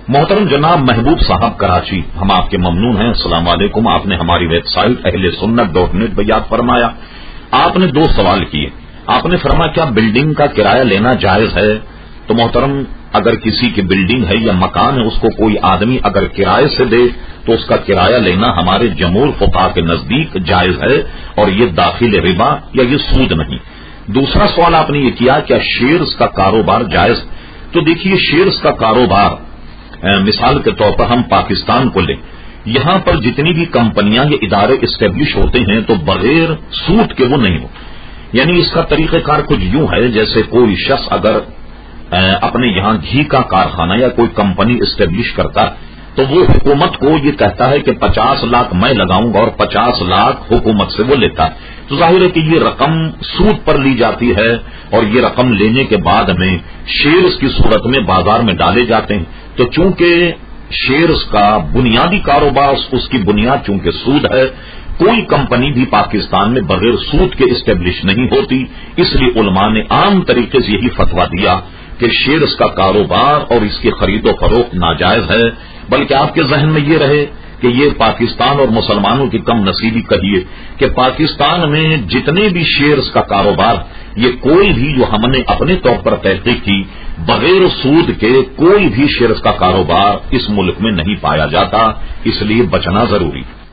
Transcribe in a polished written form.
محترم جناب محبوب صاحب کراچی، ہم آپ کے ممنون ہیں، السلام علیکم۔ آپ نے ہماری ویب سائٹ اہلسنت.net پہ یاد فرمایا، آپ نے 2 سوال کیے۔ آپ نے فرمایا کیا بلڈنگ کا کرایہ لینا جائز ہے؟ تو محترم اگر کسی کی بلڈنگ ہے یا مکان ہے، اس کو کوئی آدمی اگر کرائے سے دے تو اس کا کرایہ لینا ہمارے جمہور فقہا کے نزدیک جائز ہے، اور یہ داخل ربا یا یہ سود نہیں۔ دوسرا سوال آپ نے یہ کیا کیا شیئرز کا کاروبار جائز؟ تو دیکھیے شیئرز کا کاروبار مثال کے طور پر ہم پاکستان کو لیں، یہاں پر جتنی بھی کمپنیاں یا ادارے اسٹیبلش ہوتے ہیں تو بغیر سود کے وہ نہیں ہو، یعنی اس کا طریقہ کار کچھ یوں ہے جیسے کوئی شخص اگر اپنے یہاں گھی کا کارخانہ یا کوئی کمپنی اسٹیبلش کرتا ہے تو وہ حکومت کو یہ کہتا ہے کہ 50 لاکھ میں لگاؤں گا اور 50 لاکھ حکومت سے وہ لیتا ہے، تو ظاہر ہے کہ یہ رقم سود پر لی جاتی ہے، اور یہ رقم لینے کے بعد میں شیئرز کی صورت میں بازار میں ڈالے جاتے ہیں۔ تو چونکہ شیئرز کا بنیادی کاروبار اس کی بنیاد چونکہ سود ہے، کوئی کمپنی بھی پاکستان میں بغیر سود کے اسٹیبلش نہیں ہوتی، اس لیے علماء نے عام طریقے سے یہی فتویٰ دیا کہ شیئرز کا کاروبار اور اس کی خرید و فروخت ناجائز ہے، بلکہ آپ کے ذہن میں یہ رہے کہ یہ پاکستان اور مسلمانوں کی کم نصیبی کہیے کہ پاکستان میں جتنے بھی شیئرز کا کاروبار، یہ کوئی بھی جو ہم نے اپنے طور پر تحقیق کی بغیر سود کے کوئی بھی شیئرز کا کاروبار اس ملک میں نہیں پایا جاتا، اس لیے بچنا ضروری ہے۔